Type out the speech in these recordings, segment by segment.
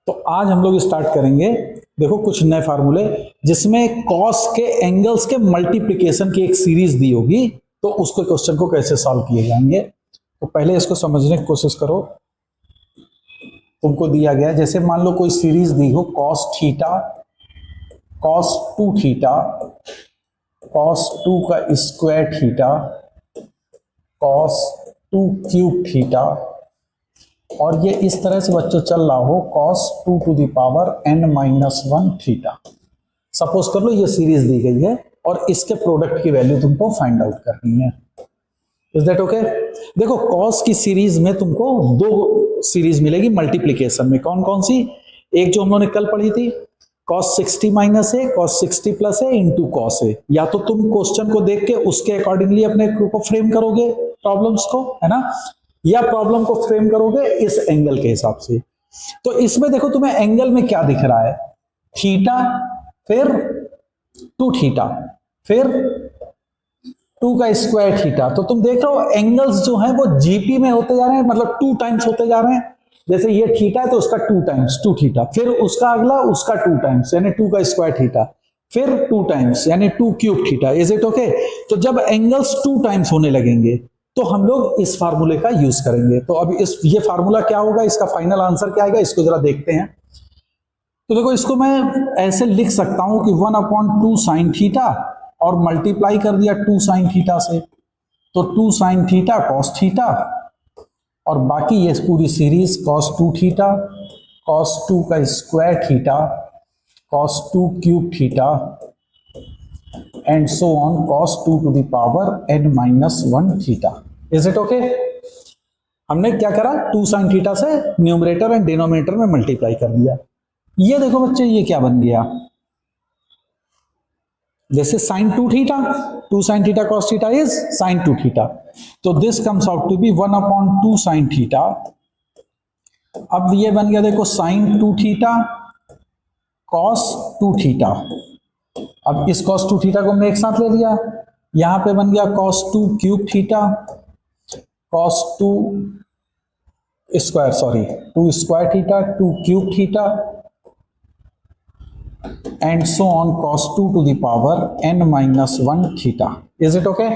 तो आज हम लोग स्टार्ट करेंगे, देखो कुछ नए फार्मूले जिसमें कॉस के एंगल्स के मल्टीप्लिकेशन की एक सीरीज दी होगी, तो उसको क्वेश्चन को कैसे सॉल्व किए जाएंगे। तो पहले इसको समझने की कोशिश करो। तुमको दिया गया जैसे मान लो कोई सीरीज दी हो cos theta, cos 2 theta, cos 2 का square theta, cos 2 cube theta, और ये इस तरह से बच्चों चल रहा हो cos 2 to the power n-1 theta. Suppose कर लो ये सीरीज दी गई है और इसके प्रोडक्ट की वैल्यू तुमको फाइंड आउट करनी है। Is that okay? देखो cos की सीरीज में तुमको दो सीरीज मिलेगी मल्टीप्लीकेशन में। कौन कौन सी? एक जो हम लोगों ने कल पढ़ी थी cos 60 minus A, cos 60 plus A into cos A. या तो तुम क्वेश्चन को देख के उसके अकॉर्डिंगली अपने को फ्रेम करोगे प्रॉब्लम्स को, है ना, या प्रॉब्लम को फ्रेम करोगे इस एंगल के हिसाब से। तो इसमें देखो तुम्हें एंगल में क्या दिख रहा है, थीटा, फिर 2 थीटा, फिर 2 का स्क्वायर थीटा। तो तुम देख रहे हो एंगल्स जो हैं वो जीपी में होते जा रहे हैं, मतलब 2 टाइम्स होते जा रहे हैं। जैसे ये थीटा है तो उसका 2 टाइम्स 2 थीटा, फिर उसका अगला उसका 2 टाइम्स यानी 2 का स्क्वायर थीटा, फिर 2 टाइम्स यानी 2 cube theta. Is it okay? तो जब एंगल्स 2 टाइम्स होने लगेंगे तो हम लोग इस फार्मूले का यूज करेंगे। तो अब ये फार्मूला क्या होगा, इसका फाइनल आंसर क्या आएगा, इसको जरा देखते हैं। तो देखो इसको मैं ऐसे लिख सकता हूं कि 1/2 साइन थीटा और मल्टीप्लाई कर दिया 2 साइन थीटा से, तो 2 साइन थीटा कॉस थीटा, और बाकी ये पूरी सीरीज cos 2 थीटा, cos 2 का square theta, cos 2 cube theta and so on cos 2 to the power n-1 theta. Is it okay? हमने क्या करा, 2 साइन थीटा से न्यूमरेटर एंड डिनोमिनेटर में मल्टीप्लाई कर दिया। ये देखो बच्चे ये क्या बन गया, जैसे sine 2 theta, 2 sine theta cos theta is sine 2 theta, तो this comes out to be 1/2 sine theta. अब ये बन गया देखो साइन 2 थीटा cos 2 थीटा। अब इस cos 2 थीटा को हमने एक साथ ले लिया, यहां पे बन गया cos 2 cube theta, cos 2 square, sorry 2 square theta, 2 cube theta and so on cos 2 to the power n-1 theta. Is it okay?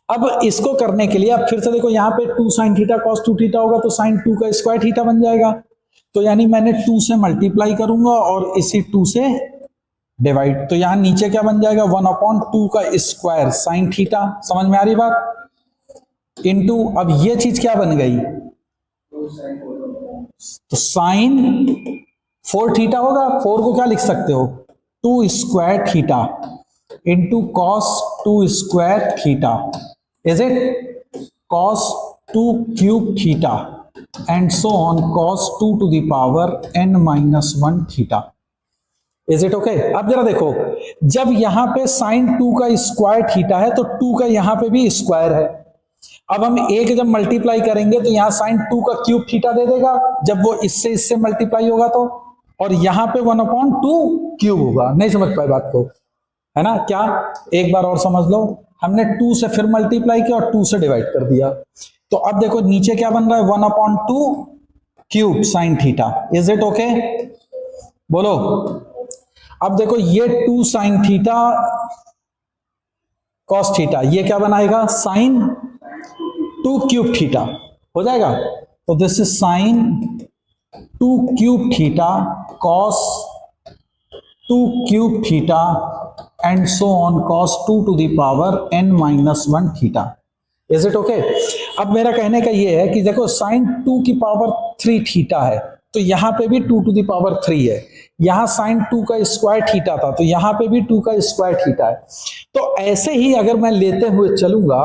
अब इसको करने के लिए अब फिर से देखो यहां पे 2 साइन थीटा cos 2 थीटा होगा तो साइन 2 का स्क्वायर थीटा बन जाएगा। तो यानी मैंने 2 से मल्टीप्लाई करूंगा और इसी 2 से डिवाइड, तो यहां नीचे क्या बन जाएगा 1/2 का स्क्वायर साइन थीटा। समझ में आ रही बात? इनटू अब ये चीज क्या बन गई, तो साइन 4 थीटा होगा, 4 को क्या लिख सकते हो 2 square theta into cos 2 square theta. Is it? cos 2 cube theta and so on cos 2 to the power n-1 theta. Is it okay? अब जरा देखो, जब यहां पे साइन 2 का स्क्वायर थीटा है तो 2 का यहां पे भी स्क्वायर है। अब हम एक जब मल्टीप्लाई करेंगे तो यहां साइन 2 का क्यूब थीटा दे देगा जब वो इससे मल्टीप्लाई होगा तो, और यहां पे 1/2 क्यूब होगा। नहीं समझ पाए बात को, है ना? क्या एक बार और समझ लो, हमने 2 से फिर मल्टीप्लाई किया और 2 से डिवाइड कर दिया। तो अब देखो नीचे क्या बन रहा है 1/2 cube sine theta. Is it okay? बोलो। अब देखो ये 2 साइन थीटा cos थीटा, ये क्या बनाएगा साइन 2 क्यूब थीटा हो जाएगा। तो this is sine 2 cube theta cos 2 cube theta and so on cos 2 to the power n-1 theta. Is it okay? अब मेरा कहने का ये है कि देखो साइन 2 की पावर 3 थीटा है तो यहां पे भी 2 टू द पावर 3 है, यहां साइन 2 का स्क्वायर थीटा था तो यहां पे भी 2 का स्क्वायर थीटा है। तो ऐसे ही अगर मैं लेते हुए चलूंगा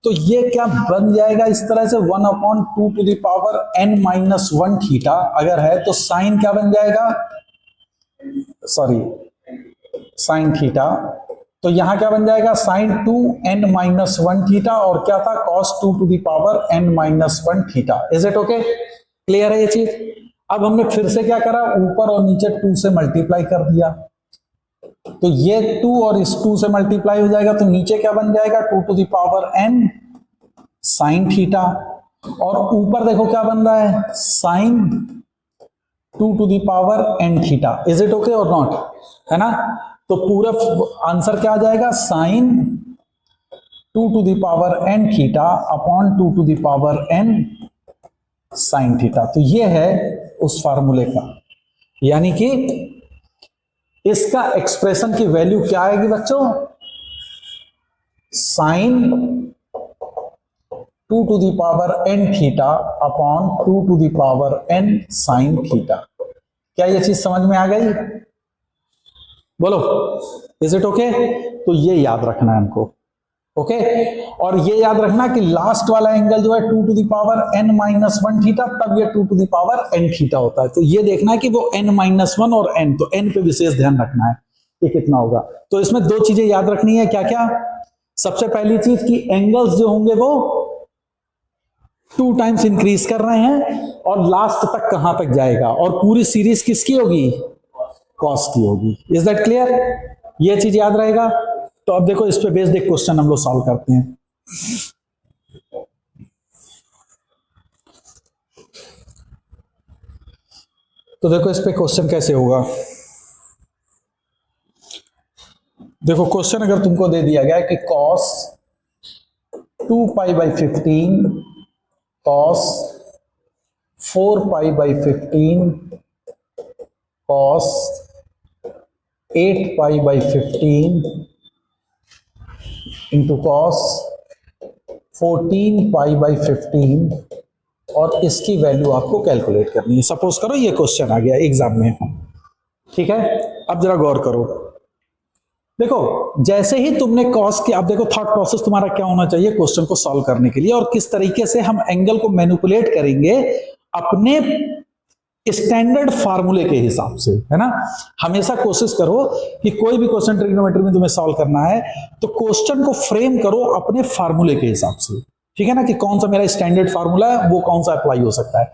तो ये क्या बन जाएगा इस तरह से 1/2 to the power n-1 theta अगर है तो साइन क्या बन जाएगा, सॉरी साइन थीटा, तो यहां क्या बन जाएगा साइन 2 n-1 थीटा, और क्या था cos 2 to the power n-1 theta. Is it okay? Clear है ये चीज? अब हमने फिर से क्या करा, ऊपर और नीचे 2 से मल्टीप्लाई कर दिया, तो ये 2 और इस 2 से मल्टीप्लाई हो जाएगा तो नीचे क्या बन जाएगा 2 to the power n sine theta, और ऊपर देखो क्या बन रहा है sine 2 to the power n theta. Is it okay और नॉट, है ना? तो पूरा आंसर क्या आ जाएगा, sine 2 to the power n theta upon 2 to the power n sine theta. तो ये है उस फार्मूले का, यानी कि इसका एक्सप्रेशन की वैल्यू क्या आएगी बच्चों, sine 2 to the power n theta upon 2 to the power n sine theta. क्या ये चीज समझ में आ गई? बोलो, इज इट ओके? तो ये याद रखना है हमको, ओके? और ये याद रखना कि लास्ट वाला एंगल जो है 2 to the power n minus 1 theta, तब ये 2 to the power n theta होता है। तो ये देखना है कि वो n माइनस 1 और n, तो n पे विशेष ध्यान रखना है ये कितना होगा। तो इसमें दो चीजें याद रखनी है, क्या क्या? सबसे पहली चीज कि एंगल्स जो होंगे वो 2 टाइम्स इंक्रीज कर रहे हैं, और लास्ट तक कहां तक जाएगा, और पूरी सीरीज किसकी होगी, कॉस की होगी। Is that clear? ये चीज याद रहेगा। तो अब देखो, इस पे बेस्ड एक क्वेश्चन हम लोग सॉल्व करते हैं। तो देखो इस पे क्वेश्चन कैसे होगा। देखो क्वेश्चन अगर तुमको दे दिया गया है कि cos 2 pi by 15 cos 4 pi by 15 cos 8 pi by 15 into cos 14 pi by 15, और इसकी वैल्यू आपको कैलकुलेट करनी है। सपोज करो ये क्वेश्चन आ गया एग्जाम में, ठीक है? अब जरा गौर करो। देखो जैसे ही तुमने कॉस के, अब देखो थॉट प्रोसेस तुम्हारा क्या होना चाहिए क्वेश्चन को सॉल्व करने के लिए, और किस तरीके से हम एंगल को मैनिपुलेट करेंगे अपने स्टैंडर्ड फार्मूले के हिसाब से, है ना? हमेशा कोशिश करो कि कोई भी क्वेश्चन ट्रिग्नोमेट्री में तुम्हें सॉल्व करना है तो क्वेश्चन को फ्रेम करो अपने फार्मूले के हिसाब से, ठीक है ना? कि कौन सा मेरा स्टैंडर्ड फार्मूला है, वो कौन सा अप्लाई हो सकता है।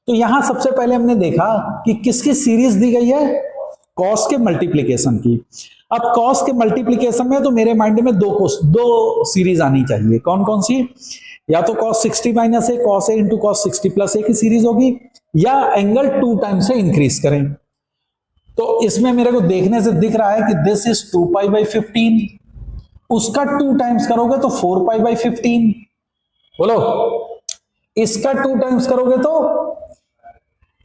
तो यहां सबसे पहले हमने देखा कि किसकी सीरीज दी गई है, कॉस के मल्टीप्लीकेशन की। अब कॉस के मल्टीप्लीकेशन में तो मेरे माइंड में दो सीरीज आनी चाहिए। कौन कौन सी? या तो cos 60 माइनस ए cos ए इंटू cos 60 प्लस ए की सीरीज होगी, या एंगल 2 टाइम से इंक्रीज करें। तो इसमें मेरे को देखने से दिख रहा है कि दिस इज 2 पाई बाई 15, उसका 2 टाइम्स करोगे तो 4 पाई बाई 15। बोलो, इसका 2 टाइम्स करोगे तो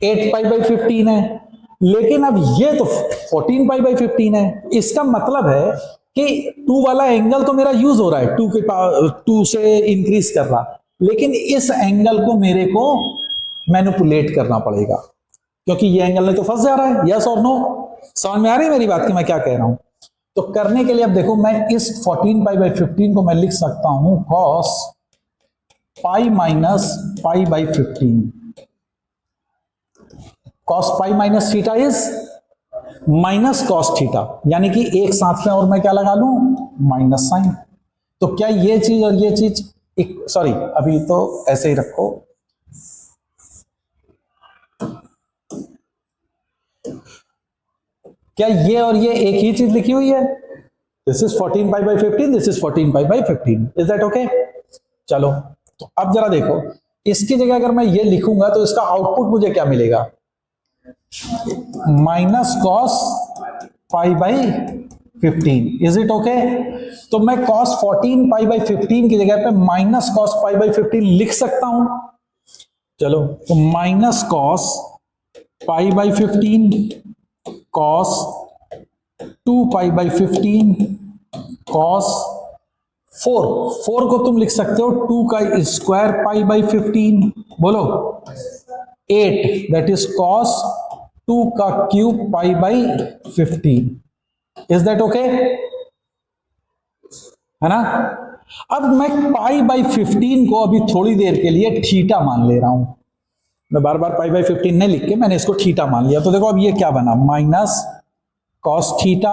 8 पाई बाई 15 है, लेकिन अब ये तो 14 पाई बाई 15 है। इसका मतलब है कि 2 वाला एंगल तो मेरा यूज हो रहा है, 2 से इंक्रीज कर रहा, लेकिन इस एंगल को मेरे को मैनिपुलेट करना पड़ेगा, क्योंकि ये एंगल में तो फंस जा रहा है। यस और नो? समझ में आ रही है मेरी बात कि मैं क्या कह रहा हूं? तो करने के लिए अब देखो, मैं इस 14 पाई बाई 15 को मैं लिख सकता हूं cos pi minus pi by 15। cos pi minus theta is minus cos theta, यानी कि एक साथ में और मैं क्या लगा लूं, माइनस साइन। तो क्या ये चीज और ये चीज एक, सॉरी अभी तो ऐसे ही रखो, क्या ये और ये एक ही चीज लिखी हुई है? This is 14 pi by 15, this is 14 pi by 15। Is that okay? चलो तो अब जरा देखो, इसकी जगह अगर मैं ये लिखूंगा तो इसका आउटपुट मुझे क्या मिलेगा, minus cos pi by 15। Is it okay? तो मैं cos 14 पाई बाई 15 की जगह पे माइनस कॉस पाई बाई 15 लिख सकता हूं। चलो तो minus cos pi by 15 cos 2 pi by 15 cos 4 को तुम लिख सकते हो 2 का स्क्वायर पाई बाई 15। बोलो 8, दैट इज cos 2 का cube pi by 15। Is that okay? है ना? अब मैं पाई बाई 15 को अभी थोड़ी देर के लिए थीटा मान ले रहा हूं। मैं बार बार पाई बाई 15 नहीं लिख के मैंने इसको थीटा मान लिया। तो देखो अब ये क्या बना, minus cos theta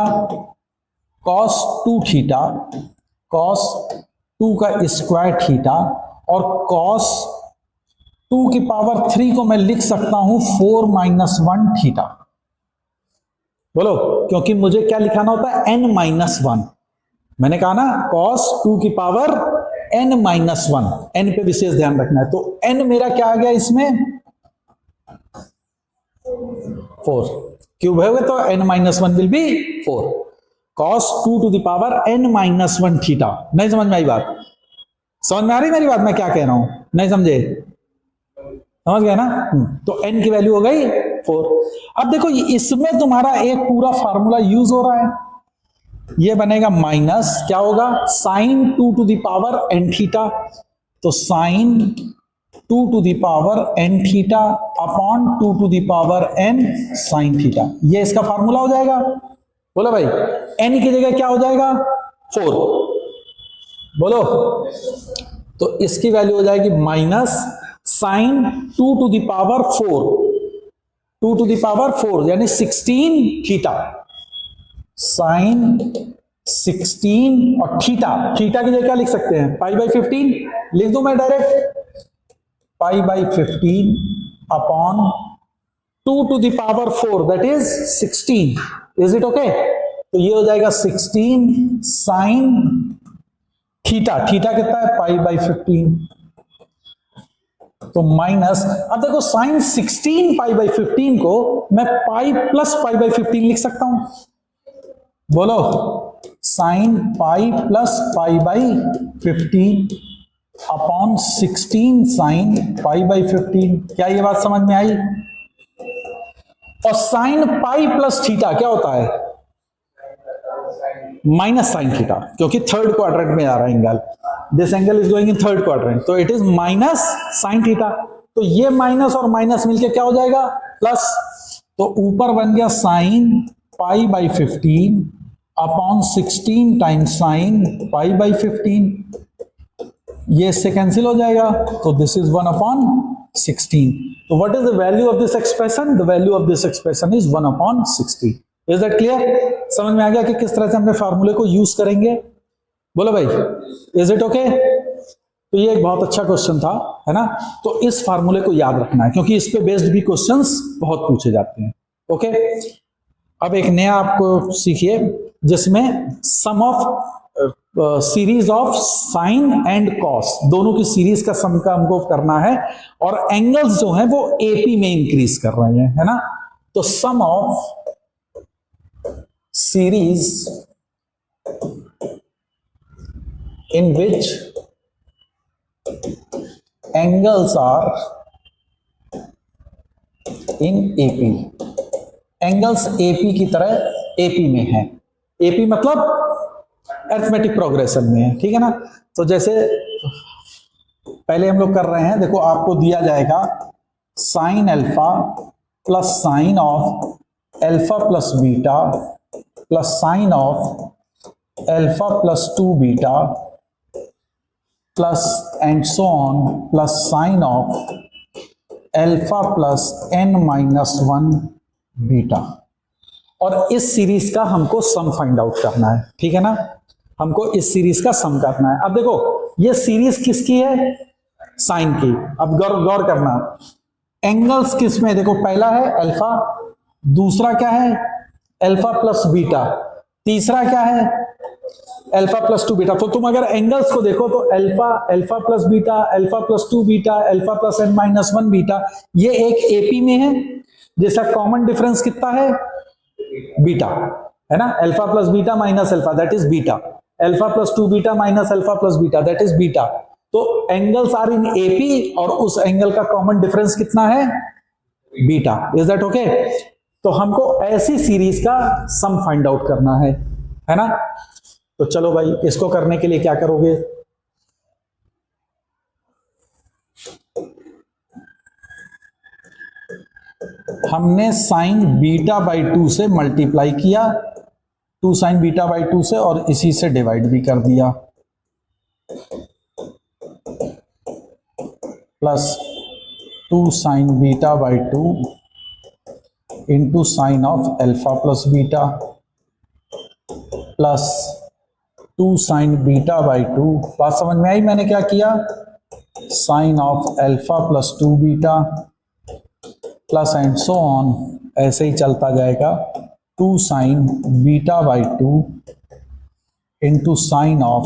cos 2 theta cos 2 का स्क्वायर थीटा, और कॉस 2 की पावर 3 को मैं लिख सकता हूं 4 माइनस 1 थीटा। बोलो, क्योंकि मुझे क्या लिखाना होता है, n माइनस 1। मैंने कहा ना cos 2 की पावर n माइनस 1, n पे विशेष ध्यान रखना है। तो n मेरा क्या आ गया इसमें, 4, क्यूब है तो n minus 1 will be 4, cos 2 to the power n minus 1 theta. नहीं समझ में आई बात? समझ में आ रही मेरी बात? मैं क्या कह रहा हूं? नहीं समझे? समझ गए ना? तो n की वैल्यू हो गई 4। अब देखो इसमें तुम्हारा एक पूरा फार्मूला यूज हो रहा है, ये बनेगा माइनस क्या होगा, sine 2 to the power n theta, तो sine 2 to the power n theta upon 2 to the power n sine theta, ये इसका फार्मूला हो जाएगा। बोलो भाई, n की जगह क्या हो जाएगा 4, बोलो, तो इसकी वैल्यू हो जाएगी minus sine 2 to the power 4, 2 to the power 4 यानी 16 थीटा, साइन 16 और थीटा, थीटा की जगह क्या लिख सकते हैं, पाई बाई 15 लिख दूं मैं direct, pi by 15 upon 2 to the power 4 that is 16, is it okay? तो ये हो जाएगा 16 साइन थीटा, थीटा कितना है पाई बाई 15, तो माइनस, अब देखो साइन 16 पाई बाई 15 को मैं पाई प्लस पाई बाई 15 लिख सकता हूं, बोलो, sign pi plus pi by 15 upon 16 sign pi by 15, क्या ये बात समझ में आई? और साइन पाई प्लस थीटा क्या होता है, माइनस साइन थीटा, क्योंकि थर्ड क्वाड्रेंट में आ रहा है angle, this angle is going in third quadrant, तो it is minus sine theta, तो ये माइनस और माइनस मिलके क्या हो जाएगा प्लस, तो ऊपर बन गया sine pi by 15 upon 16 times sign pi by 15, ये इससे कैंसिल हो जाएगा, तो दिस इज 1 अपॉन 16, तो what is the value of this expression, the value of this expression is 1 upon 60। Is that clear? समझ में आ गया कि किस तरह से हमने फार्मूले को यूज करेंगे? बोलो भाई, इज इट ओके? तो ये एक बहुत अच्छा क्वेश्चन था, है ना? तो इस फार्मूले को याद रखना है, क्योंकि इस पे बेस्ड भी क्वेश्चंस बहुत पूछे जाते हैं। ओके, अब एक नया आपको सीखिए, जिसमें sum of series of sine and cos, दोनों की सीरीज का सम का हमको करना है, और एंगल्स जो हैं वो एपी में इंक्रीज कर रहे हैं, है ना? तो sum of series in which angles are in AP, angles AP की तरह AP में है, AP मतलब अरिथमेटिक प्रोग्रेशन में है, ठीक है ना? तो जैसे पहले हम लोग कर रहे हैं, देखो आपको दिया जाएगा sign alpha plus sine of alpha plus beta plus sine of alpha plus 2 beta plus and so on plus sine of alpha plus n minus 1 beta, और इस सीरीज का हमको सम फाइंड आउट करना है, ठीक है ना? हमको इस सीरीज का सम करना है। अब देखो ये सीरीज किसकी है, साइन की। अब गौर करना, एंगल्स किस में, देखो पहला है अल्फा, दूसरा क्या है अल्फा प्लस बीटा, तीसरा क्या है अल्फा प्लस 2 बीटा। तो तुम अगर एंगल्स को देखो तो alpha, alpha plus beta, alpha plus 2 beta, alpha plus n minus 1 beta, ये एक एपी में है, जैसा कॉमन डिफरेंस कितना है बीटा, है ना? Alpha plus beta minus alpha that is beta, alpha plus 2 beta minus alpha plus beta that is beta. तो एंगल्स आर इन एपी और उस एंगल का कॉमन डिफरेंस कितना है बीटा। Is that okay? तो हमको ऐसी सीरीज का सम फाइंड आउट करना है ना? तो चलो भाई, इसको करने के लिए क्या करोगे, हमने साइन बीटा बाई 2 से मल्टीप्लाई किया, 2 साइन बीटा बाई 2 से, और इसी से डिवाइड भी कर दिया, plus 2 sine beta by 2 into sine of alpha plus beta plus 2 sine beta by 2। बात समझ में आई? मैंने क्या किया, sine of alpha plus 2 beta plus and so on, ऐसे ही चलता जाएगा, 2 sine beta by 2 into sine of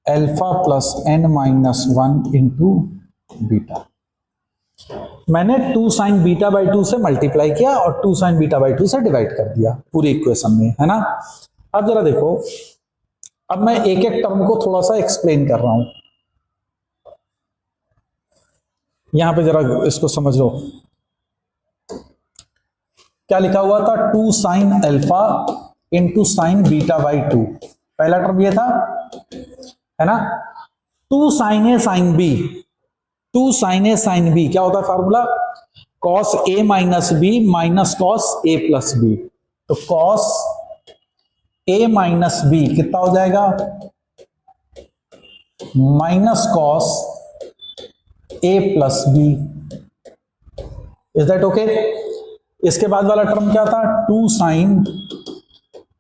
alpha plus n minus 1 into beta. मैंने 2 साइन बीटा बाई 2 से मल्टीप्लाई किया और 2 साइन बीटा बाई 2 से डिवाइड कर दिया पूरी इक्वेशन में, है ना। अब जरा देखो, अब मैं एक एक टर्म को थोड़ा सा एक्सप्लेन कर रहा हूं, यहां पे जरा इसको समझ लो। क्या लिखा हुआ था, 2 sine alpha into sine beta by 2, पहला टर्म ये था, है ना। 2 sine A sine B, 2 sine A sine B क्या होता है formula, cos A minus B minus cos A plus B. तो कॉस ए माइनस बी कितना हो जाएगा, minus cos A plus B. Is that okay. इसके बाद वाला टर्म क्या था, 2 sine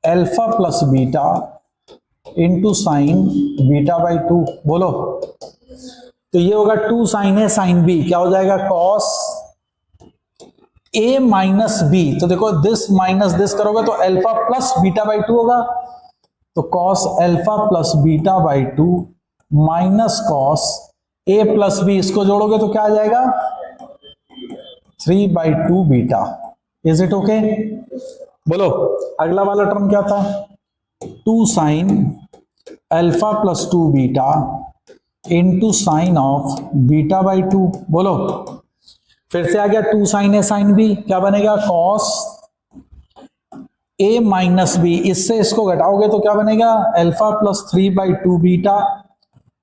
alpha plus beta into sine beta by 2, बोलो। तो ये होगा 2 साइन ए साइन बी, क्या हो जाएगा, कॉस ए माइनस बी। तो देखो दिस माइनस दिस करोगे तो अल्फा प्लस बीटा बाई 2 होगा, तो cos alpha plus beta by 2 minus cos A plus B, इसको जोड़ोगे तो क्या आ जाएगा, 3/2 बीटा। इज इट ओके, बोलो। अगला वाला टर्म क्या था, 2 sine alpha plus 2 beta into sine of beta by 2, बोलो। फिर से आ गया 2 साइन ए साइन बी, क्या बनेगा, कॉस ए माइनस बी, इससे इसको घटाओगे तो क्या बनेगा, alpha plus 3/2 beta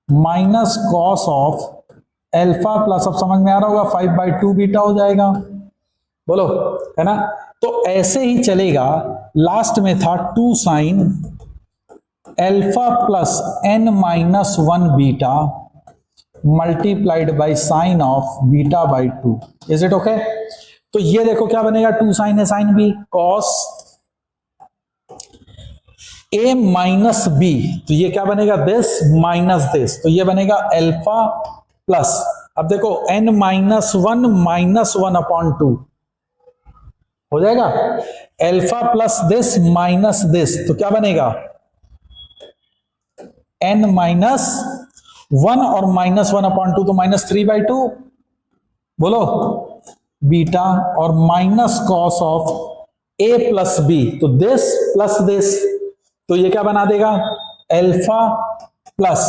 minus cos of alpha plus, अब समझ में आ रहा होगा, 5/2 बीटा हो जाएगा, बोलो, है ना। तो ऐसे ही चलेगा। लास्ट में था 2 sine alpha plus n minus 1 beta multiplied by sine of beta by 2। Is it okay. तो ये देखो क्या बनेगा, 2 sine A sine B cos A minus B, तो ये क्या बनेगा, दिस माइनस दिस, तो ये बनेगा अल्फा प्लस, अब देखो n माइनस 1 माइनस 1/2 हो जाएगा, alpha plus this minus this, तो क्या बनेगा, n माइनस 1 और माइनस 1/2 तो माइनस 3/2, बोलो, बीटा, और minus cos of A plus B, तो दिस प्लस दिस, तो ये क्या बना देगा, अल्फा प्लस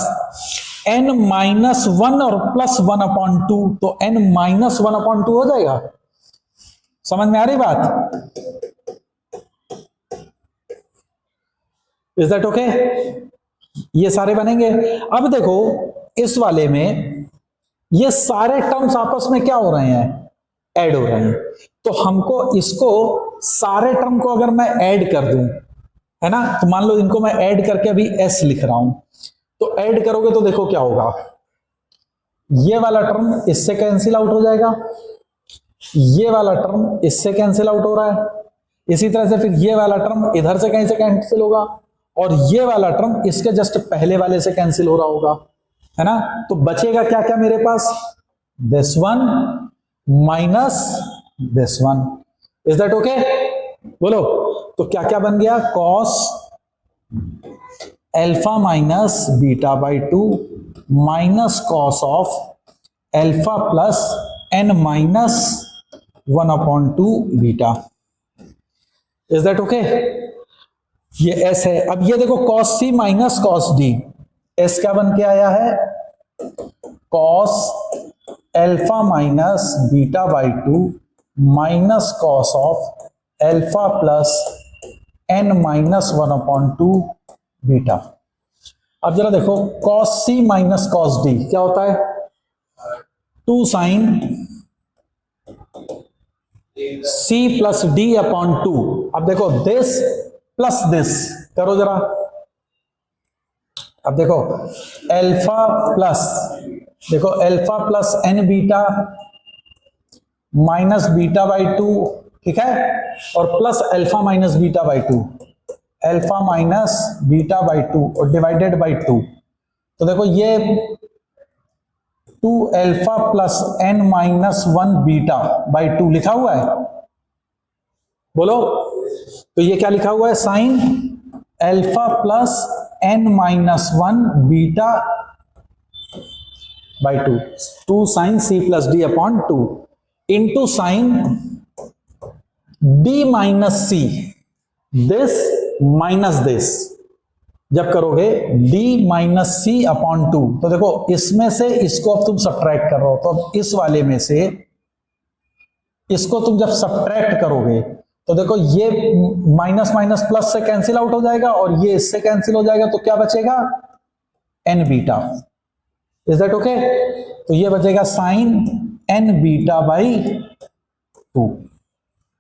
n माइनस 1 और प्लस 1/2, तो n माइनस 1/2 हो जाएगा। समझ में आ रही बात, इज दैट ओके। ये सारे बनेंगे। अब देखो इस वाले में ये सारे टर्म्स आपस में क्या हो रहे हैं, ऐड हो रहे हैं। तो हमको इसको सारे टर्म को अगर मैं ऐड कर दूं, है ना, तो मान लो इनको मैं ऐड करके अभी s लिख रहा हूं, तो ऐड करोगे तो देखो क्या होगा, ये वाला टर्म इससे कैंसिल आउट हो जाएगा, ये वाला टर्म इससे कैंसिल आउट हो रहा है, इसी तरह से फिर ये वाला टर्म इधर से कहीं से कैंसिल होगा, और ये वाला टर्म इसके जस्ट पहले वाले से कैंसिल हो रहा होगा, है ना। तो बचेगा क्या क्या मेरे पास, this one minus this one. Is that okay, बोलो। तो क्या क्या बन गया, cos alpha minus beta by 2 minus cos of alpha plus n minus 1/2 beta. Is that okay, ये s है। अब ये देखो cos c minus cos d, s क्या बन के आया है, cos alpha minus beta by 2 minus cos of alpha plus n minus 1/2 beta. अब जरा देखो cos c minus cos d क्या होता है, 2 साइन c प्लस d/2। अब देखो दिस प्लस दिस करो जरा, अब देखो अल्फा प्लस, देखो alpha plus n beta minus beta by 2, ठीक है, और plus alpha minus beta by 2, alpha minus beta by 2 और डिवाइडेड बाई 2। तो देखो ये 2 alpha plus n minus 1 beta by 2 लिखा हुआ है, बोलो। तो ये क्या लिखा हुआ है, sine alpha plus n minus 1 beta by two, two sine C plus D upon two into sine D minus C, this minus this, जब करोगे d minus C upon two, तो देखो इसमें से इसको अब तुम सब्ट्रैक्ट कर रहे हो, तो अब इस वाले में से इसको तुम जब सब्ट्रैक्ट करोगे तो देखो ये माइनस माइनस प्लस से कैंसिल आउट हो जाएगा और ये इससे कैंसिल हो जाएगा, तो क्या बचेगा N beta. Is that okay? तो ये बचेगा sine N beta by two.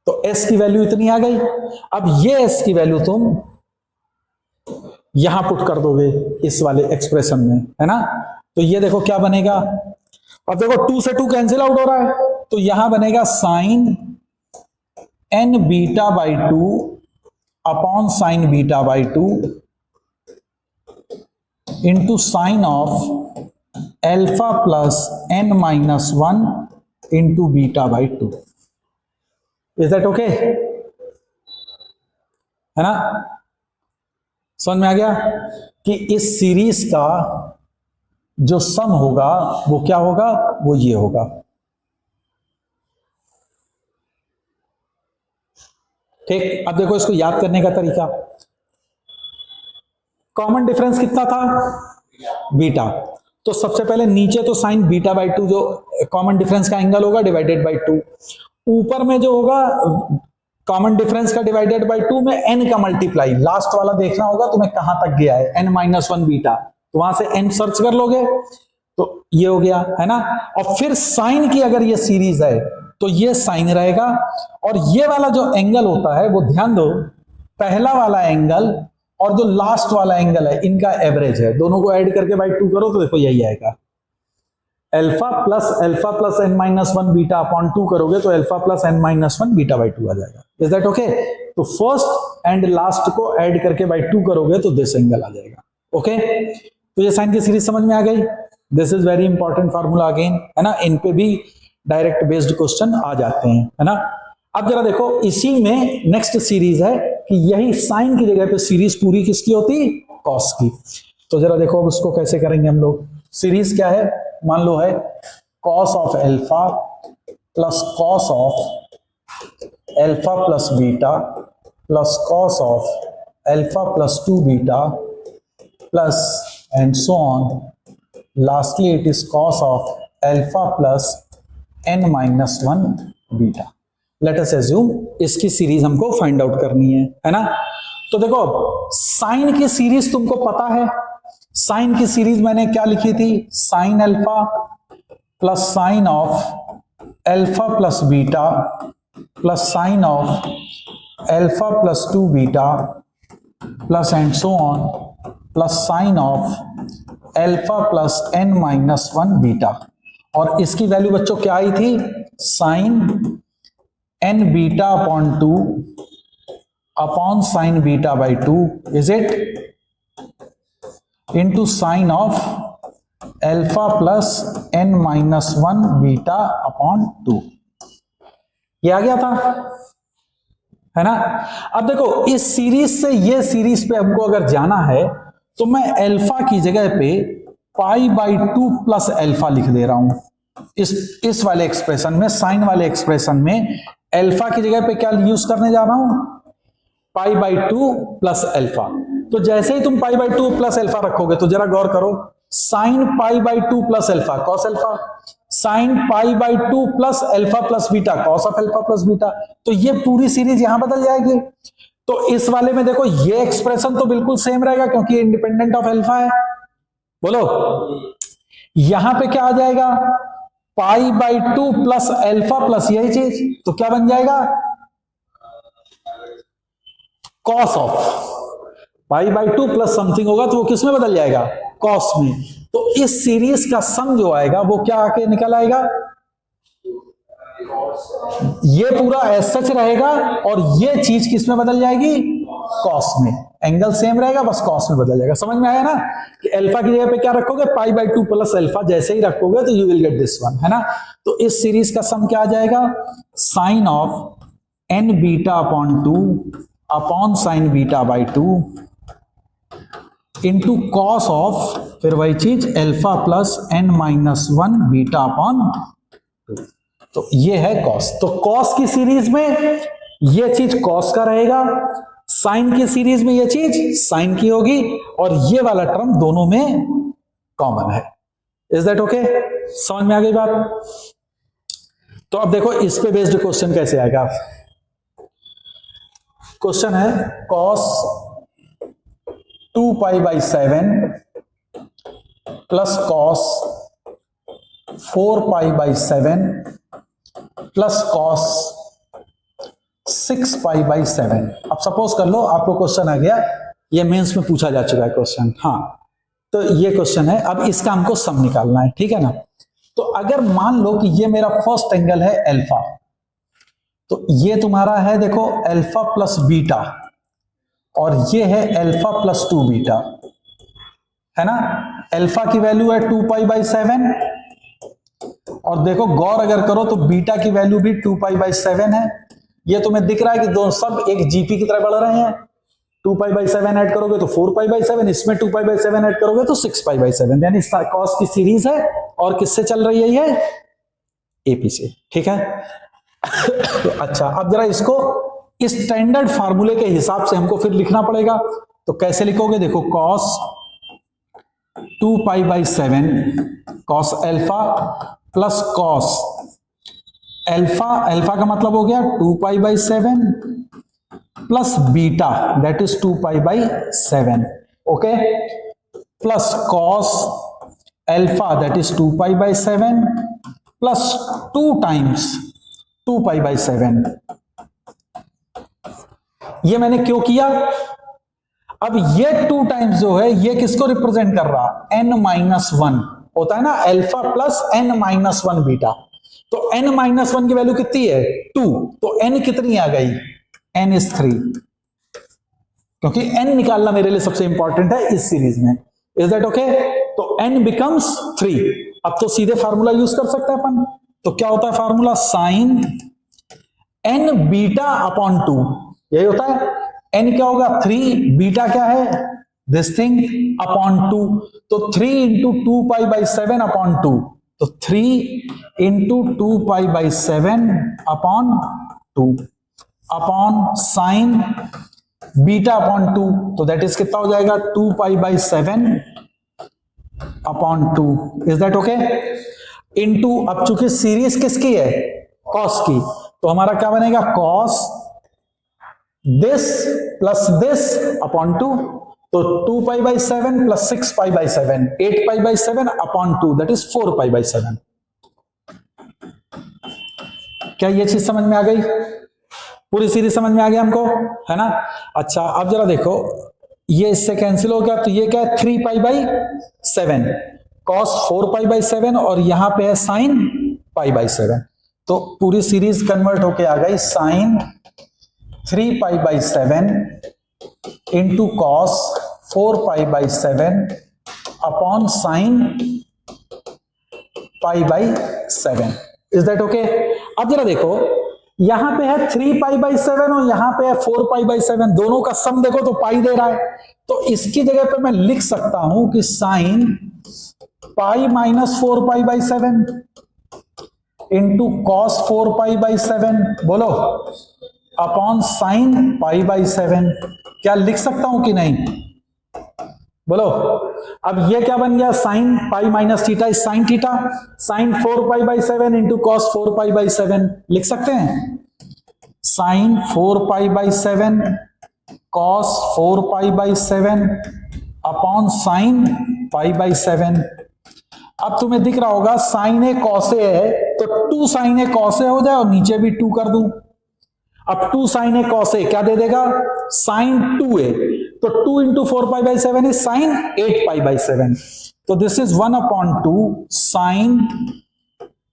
तो एस की वैल्यू इतनी आ गई। अब ये एस की वैल्यू तुम यहां पुट कर दोगे इस वाले एक्सप्रेशन में, है ना। तो ये देखो क्या बनेगा, अब देखो टू से टू कैंसिल आउट हो रहा है, तो यहां बनेगा sine N beta by two upon sine beta by two into sine of alpha plus N minus one into beta by two. Is that okay? है ना, समझ में आ गया कि इस सीरीज का जो सम होगा वो क्या होगा, वो ये होगा। ठीक, अब देखो इसको याद करने का तरीका। कॉमन डिफरेंस कितना था, बीटा। तो सबसे पहले नीचे तो साइन बीटा बाई टू जो कॉमन डिफरेंस का एंगल होगा डिवाइडेड बाई टू, ऊपर में जो होगा कॉमन डिफरेंस का डिवाइडेड बाई टू में एन का मल्टीप्लाई, लास्ट वाला देखना होगा तुम्हें कहां तक गया है, एन माइनस वन बीटा, तो वहां से एन सर्च कर लोगे तो ये हो गया, है ना। और फिर साइन की अगर ये सीरीज है तो ये साइन रहेगा, और ये वाला जो एंगल होता है वो ध्यान दो, पहला वाला एंगल और जो लास्ट वाला एंगल है इनका एवरेज है, दोनों को ऐड करके बाई टू करो तो देखो यही आएगा, alpha plus N minus one beta upon two करोगे तो alpha plus N minus one beta by two आ जाएगा। Is that okay? तो फर्स्ट एंड लास्ट को ऐड करके बाई टू करोगे तो दिस एंगल आ जाएगा। ओके, तो ये साइन की सीरीज समझ में आ गई। This is very important formula again, है ना, इन पे भी डायरेक्ट बेस्ड क्वेश्चन आ जाते हैं, है ना। अब जरा देखो इसी में नेक्स्ट सीरीज है कि यही साइन की जगह पे सीरीज पूरी किसकी होती, कॉस की। तो जरा देखो अब उसको कैसे करेंगे हम लोग। सीरीज क्या है, मान लो है cos of alpha plus cos of alpha plus beta plus cos of alpha plus two beta plus and so on, lastly it is cos of alpha plus N minus one beta. Let us assume इसकी series हमको find out करनी है ना। तो देखो sign की series तुमको पता है, साइन की सीरीज मैंने क्या लिखी थी, sine alpha plus sine of alpha plus beta plus sine of alpha plus two beta plus and so on plus sine of alpha plus N minus one beta. और इसकी वैल्यू बच्चों क्या आई थी, sine N beta upon two upon sine beta by two, is it, into sine of alpha plus N minus one beta upon two. ये आ गया था, है ना। अब देखो इस सीरीज से ये सीरीज पे हमको अगर जाना है तो मैं एल्फा की जगह पे pi by two plus alpha लिख दे रहा हूं। इस वाले एक्सप्रेशन में, साइन वाले एक्सप्रेशन में एल्फा की जगह पे क्या यूज करने जा रहा हूं, pi by two plus alpha. तो जैसे ही तुम pi by two plus alpha रखोगे तो जरा गौर करो, sign pi by two plus alpha cos alpha, sign pi by two plus alpha plus beta cos of alpha plus beta. तो ये पूरी सीरीज यहां बदल जाएगी। तो इस वाले में देखो ये एक्सप्रेशन तो बिल्कुल सेम रहेगा क्योंकि इंडिपेंडेंट ऑफ एल्फा है। बोलो यहां पे क्या आ जाएगा, pi by two plus alpha plus यही चीज, तो क्या बन जाएगा, cos of pi by two plus something होगा तो वो किस में बदल जाएगा, कॉस में। तो इस सीरीज का सम जो आएगा वो क्या आके निकल आएगा, ये पूरा एज सच रहेगा और ये चीज किस में बदल जाएगी, कॉस में। एंगल सेम रहेगा बस कॉस में बदल जाएगा। समझ में आया ना कि अल्फा की जगह पे क्या रखोगे, pi by two plus alpha, जैसे ही रखोगे तो you will get this one, है ना। तो इस सीरीज का सम क्या आ जाएगा, sine of N beta upon two upon sine beta by two into cos of, फिर वही चीज alpha plus n minus 1 beta upon 2। तो ये है कॉस। तो कॉस की सीरीज में ये चीज कॉस का रहेगा, साइन की सीरीज में ये चीज साइन की होगी, और ये वाला टर्म दोनों में कॉमन है। Is that okay? समझ में आ गई बात? तो अब देखो इस पे बेस्ड क्वेश्चन कैसे आएगा। क्वेश्चन है cos 2 pi by 7 plus cos 4 pi by 7 plus cos 6 pi by 7। अब सपोज कर लो आपको क्वेश्चन आ गया, ये मेंस में पूछा जा चुका है क्वेश्चन। हाँ, तो ये क्वेश्चन है, अब इसका हमको सम निकालना है, ठीक है ना। तो अगर मान लो कि ये मेरा फर्स्ट एंगल है अल्फा, तो ये तुम्हारा है देखो अल्फा प्लस बीटा, और ये है अल्फा प्लस 2 बीटा, है ना। अल्फा की वैल्यू है 2 पाई बाई 7, और देखो गौर अगर करो तो बीटा की वैल्यू भी 2 पाई बाई 7 है। ये तुम्हें दिख रहा है कि दोनों सब एक जीपी की तरह बढ़ रहे हैं। 2 पाई बाई 7 ऐड करोगे तो 4 पाई बाई 7, इसमें 2 पाई बाई 7 ऐड करोगे तो 6 पाई बाई 7, यानी कॉस की सीरीज है, और किससे चल रही है ये? एपी से, ठीक है। तो अच्छा, अब जरा इसको इस स्टैंडर्ड फार्मूले के हिसाब से हमको फिर लिखना पड़ेगा। तो कैसे लिखोगे? देखो cos 2 pi by 7 cos alpha plus cos alpha, alpha का मतलब हो गया 2 पाई by 7 plus beta that is 2 pi by 7, okay, plus cos alpha that is 2 pi by 7 plus 2 times 2 pi by 7। ये मैंने क्यों किया? अब ये 2 टाइम्स जो है ये किसको रिप्रेजेंट कर रहा? n माइनस 1 होता है ना, alpha plus n minus 1 beta. तो n माइनस 1 की वैल्यू कितनी है? 2। तो n कितनी आ गई? n इज 3, क्योंकि n निकालना मेरे लिए सबसे इंपॉर्टेंट है इस सीरीज में। Is that okay? तो n बिकम्स 3। अब तो सीधे फार्मूला यूज कर सकते हैं अपन। तो क्या होता है formula? Sine n beta upon 2, यही होता है। n क्या होगा? 3, बीटा क्या है? This thing upon 2। तो 3 इंटू 2 पाई बाई 7 अपॉन 2, तो 3 into 2 pi by 7 upon 2 upon sine beta upon 2, तो दैट इज कितना हो जाएगा? 2 पाई by 7 upon 2। Is that okay? Into, अब चूंकि सीरीज किसकी है? कॉस की, तो हमारा क्या बनेगा? Cos this plus this upon 2, तो 2 पाई by 7 plus 6 pi by 7, 8 pi by 7 upon 2 that is 4 pi by 7। क्या ये चीज समझ में आ गई? पूरी सीरीज समझ में आ गया हमको, है ना। अच्छा, अब जरा देखो, ये इससे कैंसिल हो गया, तो ये क्या है? 3 pi by 7 cos 4 pi by 7, और यहां पे है साइन पाई बाई 7। तो पूरी सीरीज कन्वर्ट होके आ गई sine 3 pi by 7 into cos 4 pi by 7 upon sine pi by 7। Is that okay? अब जरा देखो, यहां पे है 3 पाई बाई 7 और यहां पे है 4 पाई बाई 7, दोनों का सम देखो तो पाई दे रहा है। तो इसकी जगह पे मैं लिख सकता हूं कि sign pi minus 4 pi by 7 into cos 4 pi by 7, बोलो, अपॉन साइन पाई बाई 7। क्या लिख सकता हूं कि नहीं? बोलो। अब ये क्या बन गया? Sine pi minus theta is sine theta, sine 4 pi by 7 into cos 4 pi by 7 लिख सकते हैं। Sine 4 pi by 7 cos 4 pi by 7 upon sine pi by 7। अब तुम्हें दिख रहा होगा साइन ए कॉस ए है, तो 2 साइन ए कॉस ए हो जाए और नीचे भी 2 कर दूं। अब 2 साइन ए कॉस ए क्या दे देगा? साइन 2a, तो 2 into 4 pi by 7 is sine 8 pi by 7। तो this is 1 upon 2 sine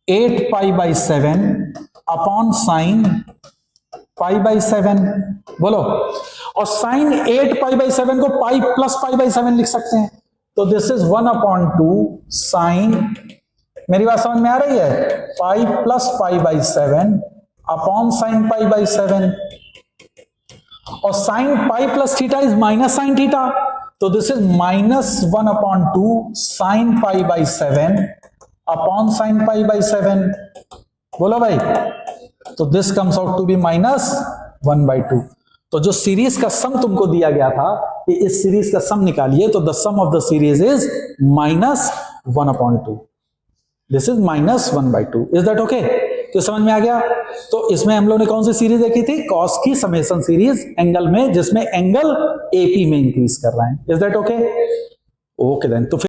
8 pi by 7 upon sine pi by 7, बोलो। और साइन 8 पाई बाई 7 को पाई प्लस पाई बाई 7 लिख सकते हैं। तो दिस इज 1 अपॉन 2 साइन, मेरी बात समझ में आ रही है? Pi plus pi by 7 upon sine pi by 7। और sine pi plus theta is minus sine theta, तो this is -1/2 sin π/7 upon sin π/7। बोलो भाई, तो this comes out to be -1/2। तो जो सीरीज का सम तुमको दिया गया था कि इस सीरीज का सम निकालिए, तो the sum of the series is -1/2। This is -1/2। Is that okay? तो समझ में आ गया? तो इसमें हम लोग ने कौन सी सीरीज देखी थी? कॉस की समेशन सीरीज एंगल में, जिसमें एंगल एपी में इंक्रीज कर रहा है। Is that okay? Okay then. तो